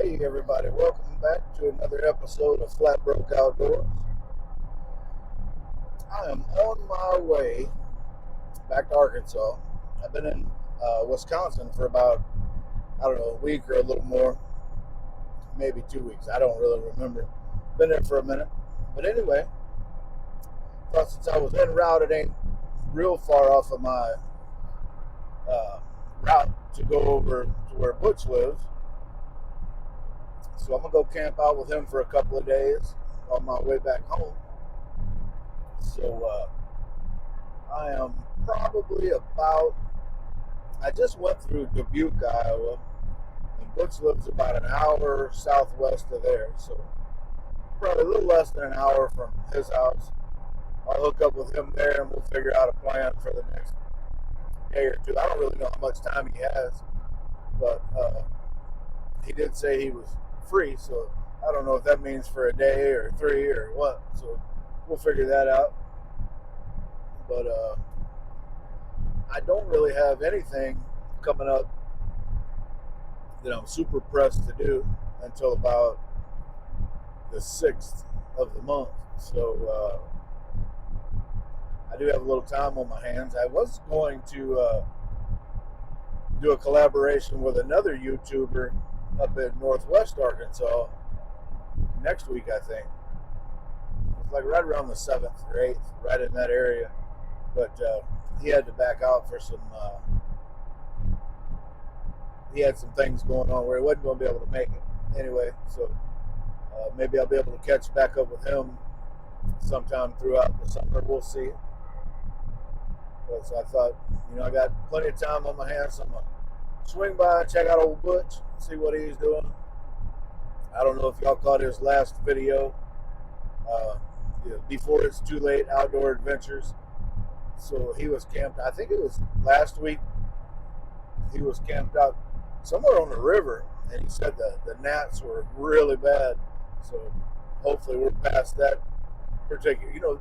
Hey everybody, welcome back to another episode of Flat Broke Outdoors. I am on my way back to Arkansas. I've been in Wisconsin for about, I don't know, a week or a little more, maybe 2 weeks. I don't really remember. Been there for a minute. But anyway, thought since I was en route, it ain't real far off of my uh, route to go over to where Butch lives. So I'm going to go camp out with him for a couple of days on my way back home. So I am probably about, I just went through Dubuque, Iowa, and Butch lives about an hour southwest of there. So probably a little less than an hour from his house. I'll hook up with him there and we'll figure out a plan for the next day or two. I don't really know how much time he has, but he did say he was free. So I don't know if that means for a day or three or what. So we'll figure that out. But I don't really have anything coming up that I'm super pressed to do until about the 6th of the month. So I do have a little time on my hands. I was going to do a collaboration with another YouTuber up in Northwest Arkansas next week, I think. It's like right around the 7th or 8th, right in that area. But he had to back out for some, he had some things going on where he wasn't going to be able to make it anyway. So maybe I'll be able to catch back up with him sometime throughout the summer. We'll see. But so I thought, I got plenty of time on my hands. So I'm going to swing by, check out old Butch, see what he's doing. I don't know if y'all caught his last video, Before It's Too Late Outdoor Adventures. So he was camped, I think it was last week, he was camped out somewhere on the river. And he said the gnats were really bad. So hopefully we're past that particular,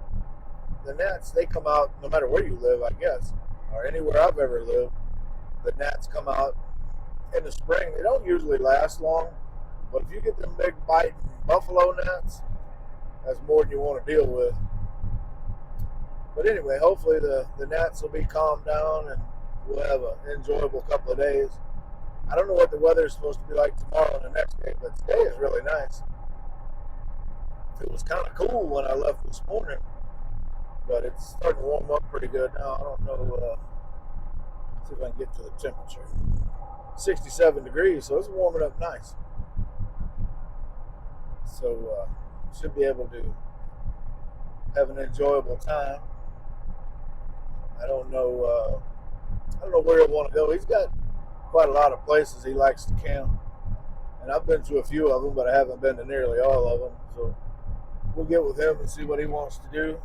the gnats, they come out no matter where you live, I guess, or anywhere I've ever lived. The gnats come out in the spring. They don't usually last long, but if you get them big biting buffalo gnats, that's more than you want to deal with. But anyway, hopefully the gnats will be calmed down and we'll have an enjoyable couple of days. I don't know what the weather is supposed to be like tomorrow and the next day, but today is really nice. It was kind of cool when I left this morning, but it's starting to warm up pretty good now. I don't know. See if I can get to the temperature. 67 degrees, so it's warming up nice. So should be able to have an enjoyable time. I don't know. I don't know where he'll want to go. He's got quite a lot of places he likes to camp, and I've been to a few of them, but I haven't been to nearly all of them. So we'll get with him and see what he wants to do,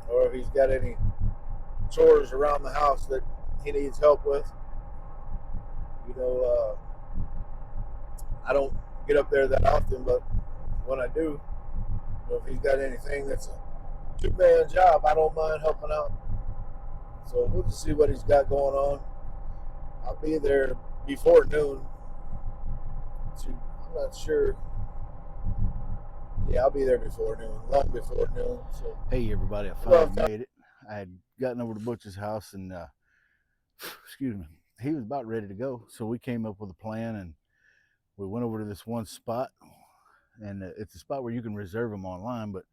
or if he's got any chores around the house that he needs help with. I don't get up there that often, but when I do, if he's got anything that's a two-man job, I don't mind helping out. So we'll just see what he's got going on. I'll be there before noon. I'm not sure. Yeah, I'll be there before noon, long before noon. So hey everybody, I finally made it. I had gotten over to Butch's house and excuse me, he was about ready to go. So we came up with a plan and we went over to this one spot, and it's a spot where you can reserve them online. But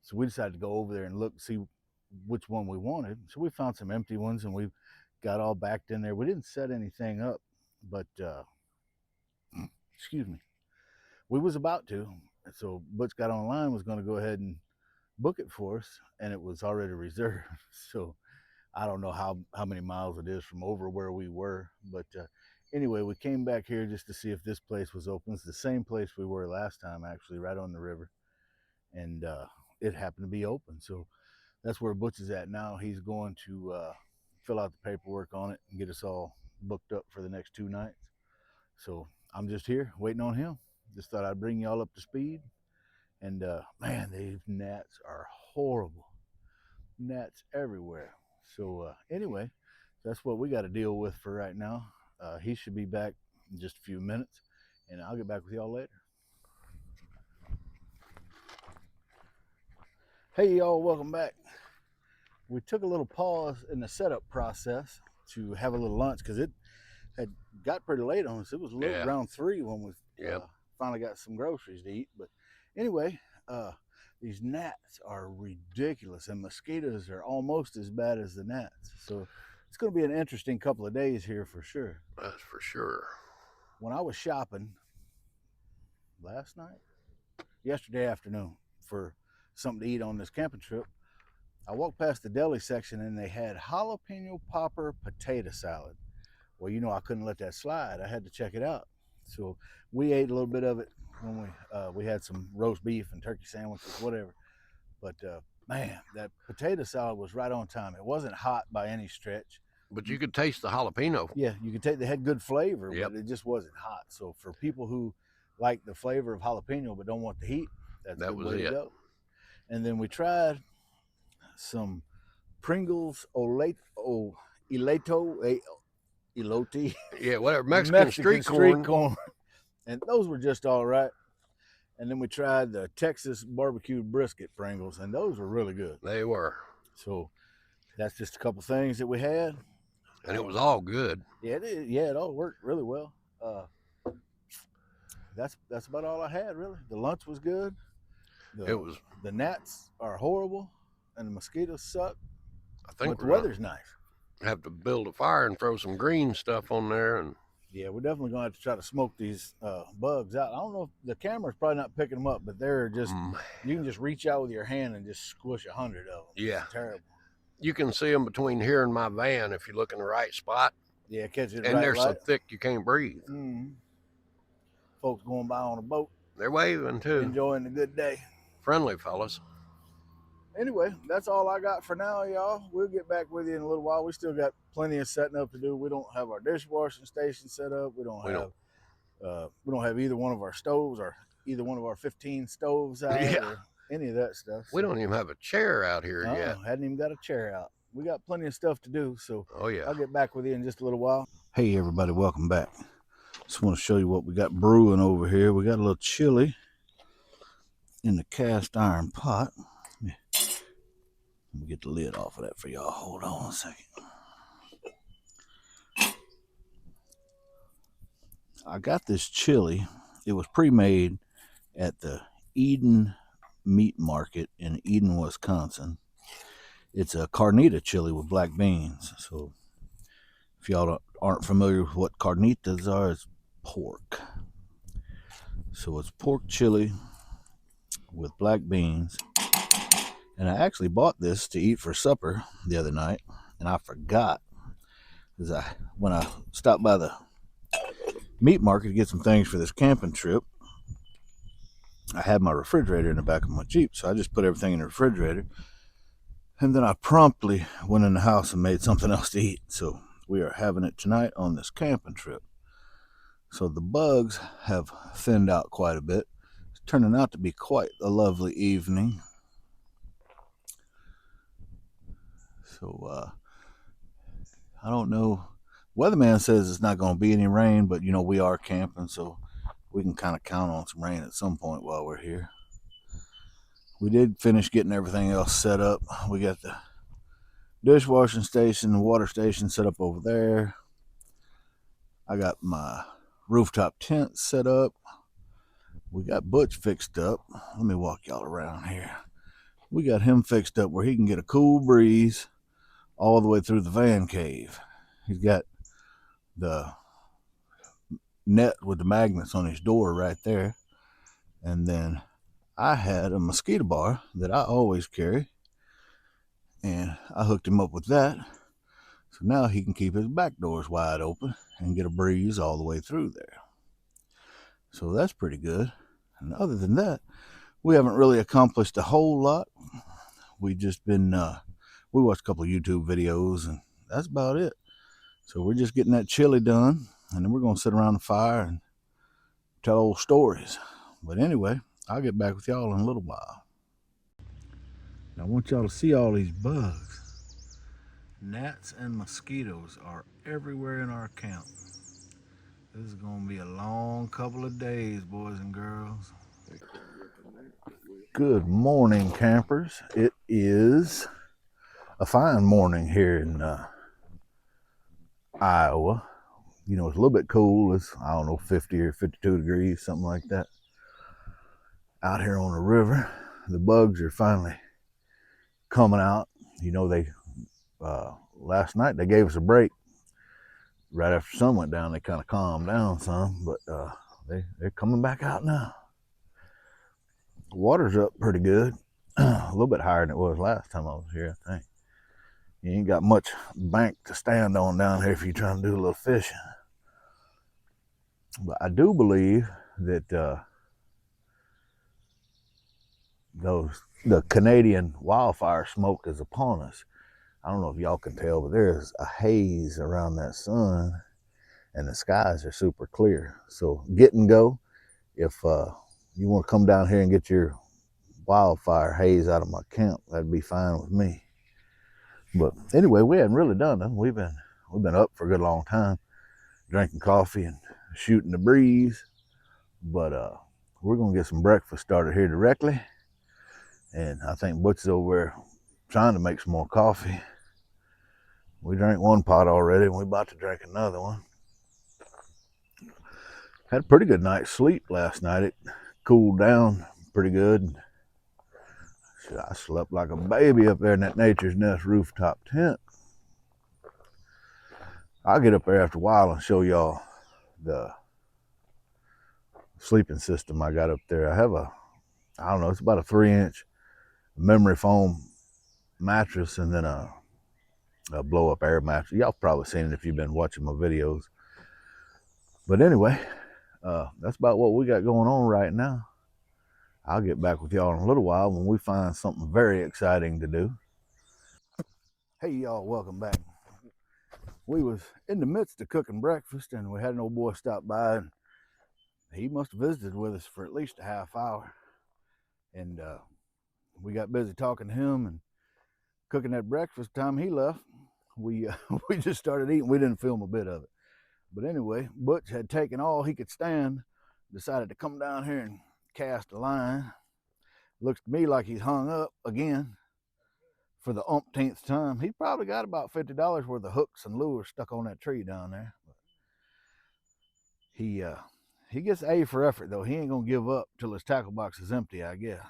so we decided to go over there and look, see which one we wanted. So we found some empty ones and we got all backed in there. We didn't set anything up, but excuse me, we was about to. So Butch got online, was going to go ahead and book it for us, and it was already reserved. So I don't know how many miles it is from over where we were, but anyway, we came back here just to see if this place was open. It's the same place we were last time, actually, right on the river, and it happened to be open. So that's where Butch is at now. He's going to fill out the paperwork on it and get us all booked up for the next 2 nights. So I'm just here waiting on him. Just thought I'd bring y'all up to speed. And man, these gnats are horrible. Gnats everywhere. So anyway, that's what we got to deal with for right now. He should be back in just a few minutes. and I'll get back with y'all later. Hey y'all, welcome back. We took a little pause in the setup process to have a little lunch because it had got pretty late on us. It was a little around 3 when we finally got some groceries to eat. But anyway, these gnats are ridiculous, and mosquitoes are almost as bad as the gnats. So it's going to be an interesting couple of days here for sure. That's for sure. When I was shopping yesterday afternoon, for something to eat on this camping trip, I walked past the deli section and they had jalapeno popper potato salad. Well, you know, I couldn't let that slide. I had to check it out. So we ate a little bit of it when we had some roast beef and turkey sandwiches, whatever. But man, that potato salad was right on time. It wasn't hot by any stretch. But you could taste the jalapeno. Yeah, you could take. They had good flavor, but it just wasn't hot. So for people who like the flavor of jalapeno but don't want the heat, that's a good way to go. And then we tried some Pringles elote. Yeah, whatever. Mexican street corn. And those were just all right. And then we tried the Texas barbecued brisket Pringles, and those were really good. They were. So that's just a couple things that we had. And it was all good. Yeah, it all worked really well. That's about all I had, really. The lunch was good. The gnats are horrible, and the mosquitoes suck. I think but the weather's nice. Have to build a fire and throw some green stuff on there, and yeah, we're definitely gonna have to try to smoke these bugs out. I don't know if the camera's probably not picking them up, but they're just you can just reach out with your hand and just squish 100 of them. Yeah, it's terrible. You can see them between here and my van if you look in the right spot. Yeah, catch it. And they're so thick you can't breathe. Folks going by on a boat. They're waving too. Enjoying the good day. Friendly fellas. Anyway, that's all I got for now, y'all. We'll get back with you in a little while. We still got plenty of setting up to do. We don't have our dishwashing station set up. We don't have either one of our stoves or either one of our 15 stoves out or any of that stuff. We don't even have a chair out here yet. Hadn't even got a chair out. We got plenty of stuff to do, so I'll get back with you in just a little while. Hey everybody, welcome back. Just want to show you what we got brewing over here. We got a little chili in the cast iron pot. Let me get the lid off of that for y'all. Hold on a second. I got this chili. It was pre-made at the Eden Meat Market in Eden, Wisconsin. It's a carnita chili with black beans. So if y'all aren't familiar with what carnitas are, it's pork. So it's pork chili with black beans. And I actually bought this to eat for supper the other night, and I forgot because when I stopped by the meat market to get some things for this camping trip, I had my refrigerator in the back of my Jeep, so I just put everything in the refrigerator, and then I promptly went in the house and made something else to eat. So we are having it tonight on this camping trip. So the bugs have thinned out quite a bit. It's turning out to be quite a lovely evening. So I don't know. Weatherman says it's not going to be any rain, but you know, we are camping, so we can kind of count on some rain at some point while we're here. We did finish getting everything else set up. We got the dishwashing station, the water station set up over there. I got my rooftop tent set up. We got Butch fixed up. Let me walk y'all around here. We got him fixed up where he can get a cool breeze all the way through the van cave. He's got the net with the magnets on his door right there. And then I had a mosquito bar that I always carry, and I hooked him up with that. So now he can keep his back doors wide open and get a breeze all the way through there. So that's pretty good. And other than that, we haven't really accomplished a whole lot. We just been we watched a couple of YouTube videos, and that's about it. So we're just getting that chili done, and then we're going to sit around the fire and tell old stories. But anyway, I'll get back with y'all in a little while. Now I want y'all to see all these bugs. Gnats and mosquitoes are everywhere in our camp. This is gonna be a long couple of days, boys and girls. Good morning, campers. It is a fine morning here in Iowa. You know, it's a little bit cool. It's, I don't know, 50 or 52 degrees, something like that. Out here on the river, the bugs are finally coming out. You know, they last night they gave us a break. Right after the sun went down, they kind of calmed down some, but they're coming back out now. The water's up pretty good, a little bit higher than it was last time I was here, I think. You ain't got much bank to stand on down here if you're trying to do a little fishing. But I do believe that the Canadian wildfire smoke is upon us. I don't know if y'all can tell, but there's a haze around that sun and the skies are super clear. So get and go. If you want to come down here and get your wildfire haze out of my camp, that'd be fine with me. But anyway, we hadn't really done it. We've been up for a good long time, drinking coffee and shooting the breeze. But we're gonna get some breakfast started here directly. And I think Butch is over there trying to make some more coffee. We drank one pot already, and we're about to drink another one. Had a pretty good night's sleep last night. It cooled down pretty good. I slept like a baby up there in that Nature's Nest rooftop tent. I'll get up there after a while and show y'all the sleeping system I got up there. I have I don't know, it's about a 3-inch memory foam mattress and then a blow up air mattress. Y'all probably seen it if you've been watching my videos. But anyway, that's about what we got going on right now. I'll get back with y'all in a little while when we find something very exciting to do. Hey y'all, welcome back. We was in the midst of cooking breakfast and we had an old boy stop by and he must have visited with us for at least a half hour. And we got busy talking to him and cooking that breakfast. Time he left, we just started eating. We didn't film a bit of it. But anyway, Butch had taken all he could stand, decided to come down here and cast a line. Looks to me like he's hung up again for the umpteenth time. He probably got about $50 worth of hooks and lures stuck on that tree down there. But he gets A for effort though. He ain't gonna give up till his tackle box is empty, I guess.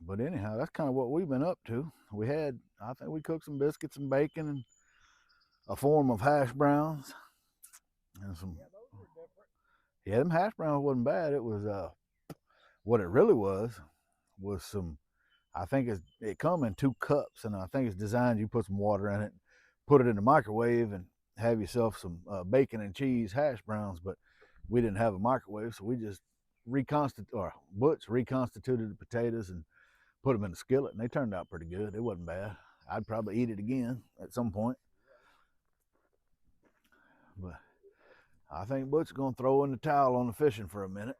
But anyhow, that's kind of what we've been up to. I think we cooked some biscuits and bacon and a form of hash browns and some. Yeah, those were different. Yeah, them hash browns wasn't bad. It was what it really was some. I think it come in 2 cups, and I think it's designed. You put some water in it, put it in the microwave, and have yourself some bacon and cheese hash browns. But we didn't have a microwave, so we just Butch reconstituted the potatoes and put them in the skillet, and they turned out pretty good. It wasn't bad. I'd probably eat it again at some point. But I think Butch's gonna throw in the towel on the fishing for a minute.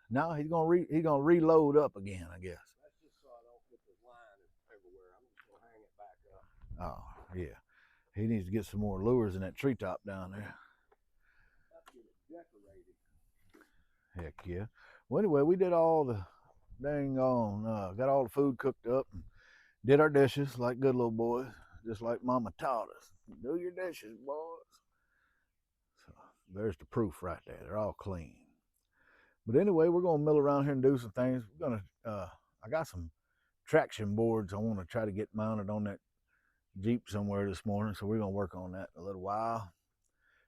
Now he's gonna reload up again, I guess. That's just so I don't get the line everywhere. I'm just gonna hang it back up. Oh yeah, he needs to get some more lures in that treetop down there. Let's get it decorated. Heck yeah. Well, anyway, we did all the got all the food cooked up and did our dishes like good little boys, just like Mama taught us. Do your dishes, boys. So there's the proof right there. They're all clean. But anyway, we're gonna mill around here and do some things. I got some traction boards I want to try to get mounted on that Jeep somewhere this morning, so we're gonna work on that in a little while.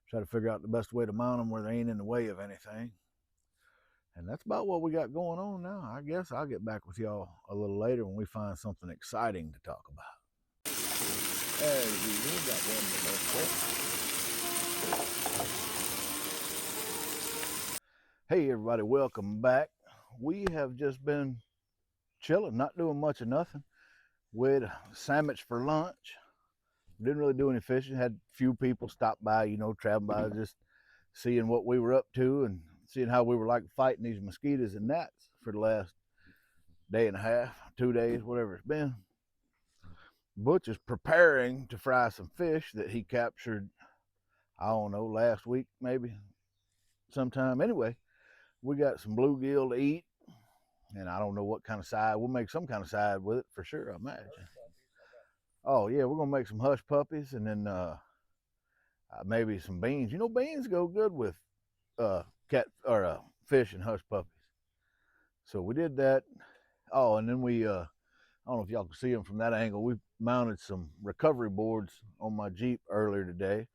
Try to figure out the best way to mount them where they ain't in the way of anything. And that's about what we got going on now. I guess I'll get back with y'all a little later when we find something exciting to talk about. Hey everybody, welcome back. We have just been chilling, not doing much of nothing. We had a sandwich for lunch. Didn't really do any fishing. Had a few people stop by, traveling by, just seeing what we were up to and seeing how we were like fighting these mosquitoes and gnats for the last day and a half, 2 days, whatever it's been. Butch is preparing to fry some fish that he captured, I don't know, last week maybe, sometime. Anyway, we got some bluegill to eat, and I don't know what kind of side. We'll make some kind of side with it for sure, I imagine. Oh yeah, we're gonna make some hush puppies, and then maybe some beans. You know, beans go good with cat or fish and hush puppies. So we did that. Oh, and then we I don't know if y'all can see them from that angle. We mounted some recovery boards on my Jeep earlier today.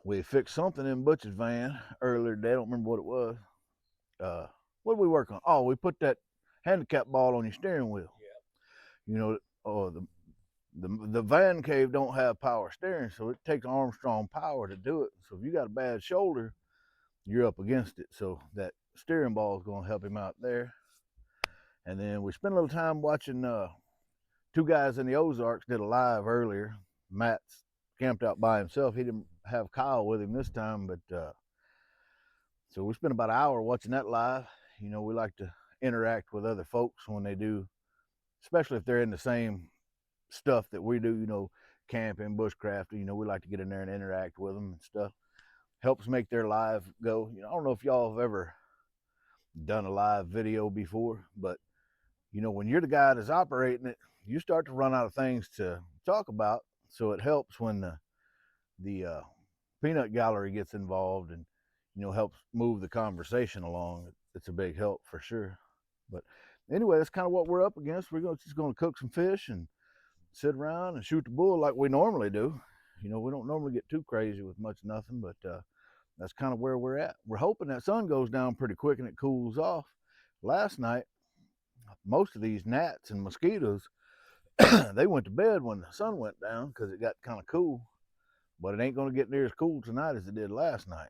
We fixed something in Butch's van earlier today. I don't remember what it was. What did we work on? Oh, we put that handicap ball on your steering wheel. Yeah. You know, oh, the van cave don't have power steering, so it takes Armstrong power to do it. So if you got a bad shoulder, you're up against it. So that steering ball is going to help him out there. And then we spent a little time watching Two Guys in the Ozarks did a live earlier. Matt's camped out by himself. He didn't have Kyle with him this time, but so we spent about an hour watching that live. You know, we like to interact with other folks when they do, especially if they're in the same stuff that we do, you know, camping, bushcrafting. You know, we like to get in there and interact with them and stuff. Helps make their live go. You know, I don't know if y'all have ever done a live video before, but you know, when you're the guy that's operating it, you start to run out of things to talk about. So it helps when the peanut gallery gets involved and, you know, helps move the conversation along. It's a big help for sure. But anyway, that's kind of what we're up against. We're just going to cook some fish and sit around and shoot the bull like we normally do. You know, we don't normally get too crazy with much nothing, but that's kind of where we're at. We're hoping that sun goes down pretty quick and it cools off. Last night, most of these gnats and mosquitoes, they went to bed when the sun went down because it got kind of cool. But it ain't going to get near as cool tonight as it did last night.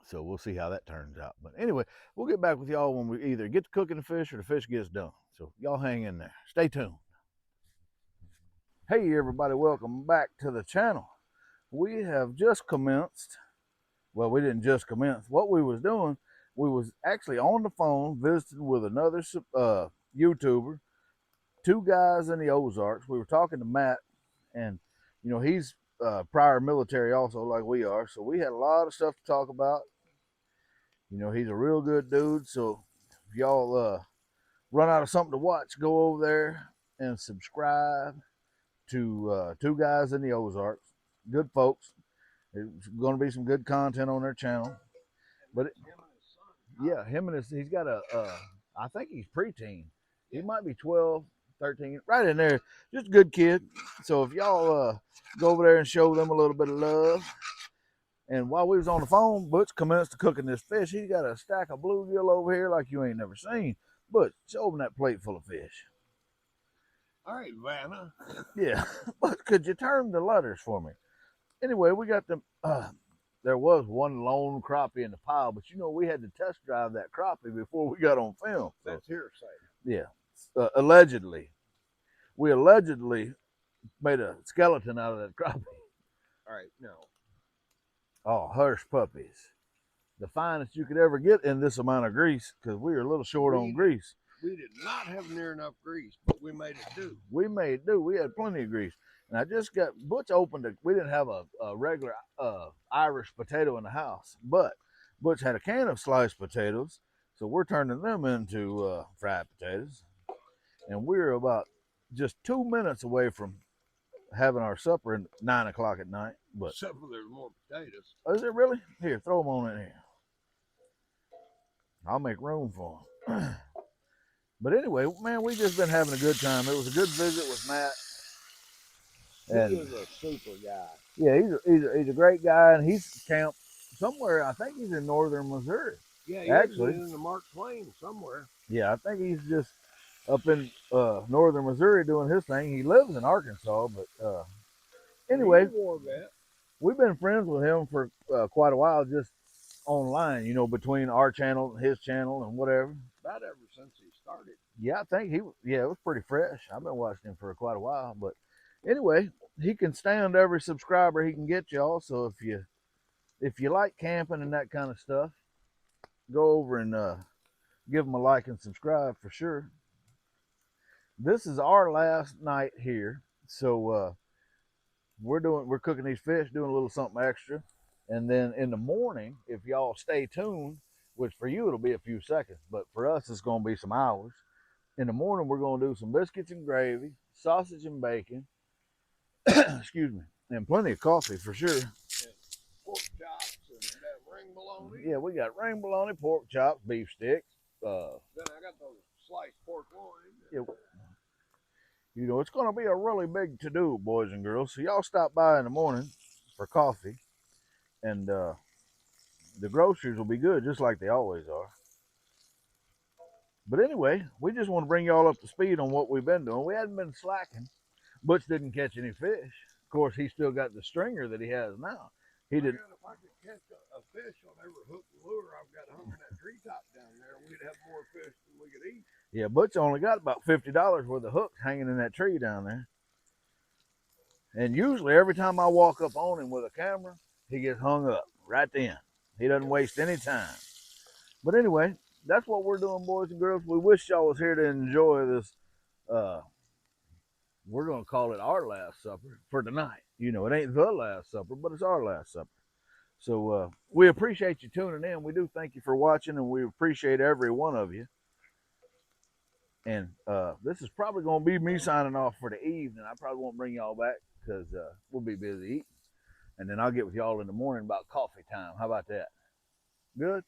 So we'll see how that turns out. But anyway, we'll get back with y'all when we either get to cooking the fish or the fish gets done. So y'all hang in there. Stay tuned. Hey everybody, welcome back to the channel. We have just commenced. Well, we didn't just commence. What we was doing, we was actually on the phone visiting with another YouTuber, Two Guys in the Ozarks. We were talking to Matt, and you know, he's prior military also, like we are. So we had a lot of stuff to talk about. You know, he's a real good dude. So if y'all run out of something to watch, go over there and subscribe to Two Guys in the Ozarks. Good folks. There's going to be some good content on their channel. But yeah, he's got I think he's preteen. He might be 12, 13, right in there. Just a good kid. So if y'all go over there and show them a little bit of love. And while we was on the phone, Butch commenced cooking this fish. He's got a stack of bluegill over here like you ain't never seen. Butch, show him that plate full of fish. All right, Vanna. Yeah, but could you turn the letters for me? Anyway, we got the, there was one lone crappie in the pile, but you know, we had to test drive that crappie before we got on film. So, That's hearsay. yeah, allegedly. We allegedly made a skeleton out of that crappie. All right, no. Oh, hush puppies. The finest you could ever get in this amount of grease, because we were a little short on grease. We did not have near enough grease, but we made it do. We made do. We had plenty of grease. And I just got, Butch opened we didn't have a regular Irish potato in the house, but Butch had a can of sliced potatoes, so we're turning them into fried potatoes. And we're about just 2 minutes away from having our supper at 9 o'clock at night. But except for there's more potatoes. Oh, is it really? Here, throw them on in here. I'll make room for them. But anyway, man, we just been having a good time. It was a good visit with Matt. And He is a super guy. yeah, he's a great guy, and he's camped somewhere. I think he's in northern Missouri. Yeah, he actually in the Mark Twain somewhere. Yeah, I think he's just up in northern Missouri doing his thing. He lives in Arkansas, but anyway, we've been friends with him for quite a while, just online, you know, between our channel and his channel and whatever. About ever since he started. Yeah, I think it was pretty fresh. I've been watching him for quite a while, but anyway, he can stand every subscriber he can get, y'all. So if you like camping and that kind of stuff, go over and give him a like and subscribe for sure. This is our last night here, so we're cooking these fish, doing a little something extra, and then in the morning, if y'all stay tuned, which for you it'll be a few seconds, but for us it's gonna be some hours. In the morning, we're gonna do some biscuits and gravy, sausage and bacon, excuse me, and plenty of coffee for sure. Pork chops and that ring bologna. Yeah, we got ring bologna, pork chops, beef sticks. Then I got those sliced pork loin. Yeah, you know, it's going to be a really big to-do, boys and girls. So y'all stop by in the morning for coffee, and the groceries will be good, just like they always are. But anyway, we just want to bring y'all up to speed on what we've been doing. We hadn't been slacking. Butch didn't catch any fish. Of course, he still got the stringer that he has now. He didn't. If I could catch a fish on every hook and lure I've got hung in that treetop down there, we'd have more fish than we could eat. Yeah, Butch only got about $50 worth of hooks hanging in that tree down there. And usually every time I walk up on him with a camera, he gets hung up right then. He doesn't waste any time. But anyway, that's what we're doing, boys and girls. We wish y'all was here to enjoy this. We're going to call it our last supper for tonight. You know, it ain't the last supper, but it's our last supper. So we appreciate you tuning in. We do thank you for watching, and we appreciate every one of you. And this is probably going to be me signing off for the evening. I probably won't bring y'all back because we'll be busy eating. And then I'll get with y'all in the morning about coffee time. How about that? Good?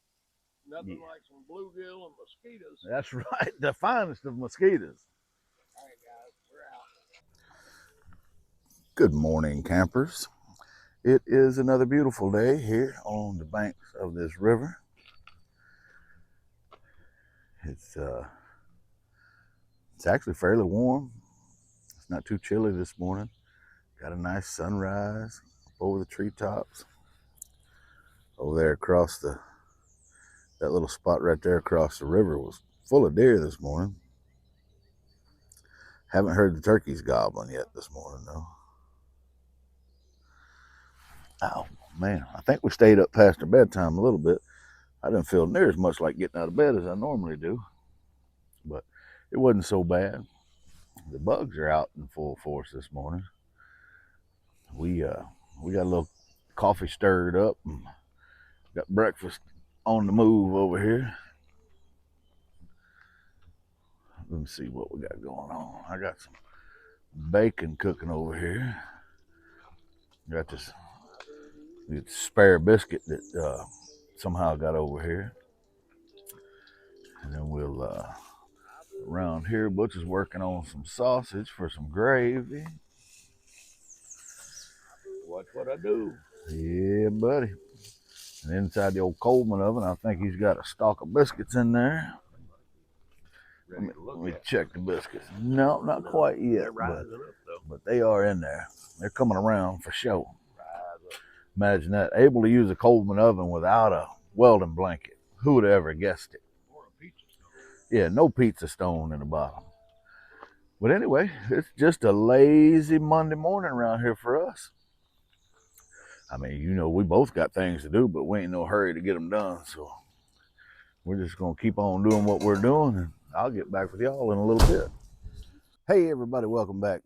Nothing like some bluegill and mosquitoes. That's right. The finest of mosquitoes. All right, guys, we're out. Good morning, campers. It is another beautiful day here on the banks of this river. It's actually fairly warm. It's not too chilly this morning. Got a nice sunrise over the treetops. Over there across that little spot right there across the river was full of deer this morning. Haven't heard the turkeys gobbling yet this morning though. Oh man, I think we stayed up past our bedtime a little bit. I didn't feel near as much like getting out of bed as I normally do, but it wasn't so bad. The bugs are out in full force this morning. We got a little coffee stirred up and got breakfast on the move over here. Let me see what we got going on. I got some bacon cooking over here. Got this spare biscuit that somehow got over here. And then we'll, around here, Butch is working on some sausage for some gravy. Watch what I do. Yeah, buddy. And inside the old Coleman oven, I think he's got a stock of biscuits in there. Let me check the biscuits. No, not quite yet, but they are in there. They're coming around for sure. Imagine that. Able to use a Coleman oven without a welding blanket. Who would have ever guessed it? Or a pizza stone. Yeah, no pizza stone in the bottom. But anyway, it's just a lazy Monday morning around here for us. I mean, you know, we both got things to do, but we ain't in no hurry to get them done. So we're just going to keep on doing what we're doing, and I'll get back with y'all in a little bit. Hey, everybody, welcome back.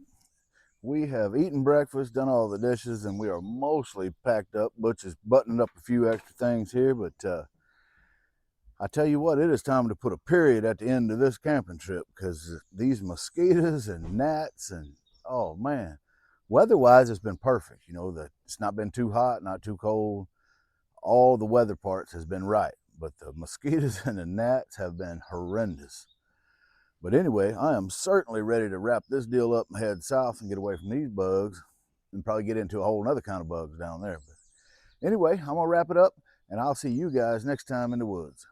We have eaten breakfast, done all the dishes, and we are mostly packed up. Butch has buttoned up a few extra things here, but I tell you what, it is time to put a period at the end of this camping trip because these mosquitoes and gnats and, oh man, weather-wise, it's been perfect. You know, it's not been too hot, not too cold. All the weather parts has been right, but the mosquitoes and the gnats have been horrendous. But anyway, I am certainly ready to wrap this deal up and head south and get away from these bugs and probably get into a whole other kind of bugs down there. But anyway, I'm going to wrap it up, and I'll see you guys next time in the woods.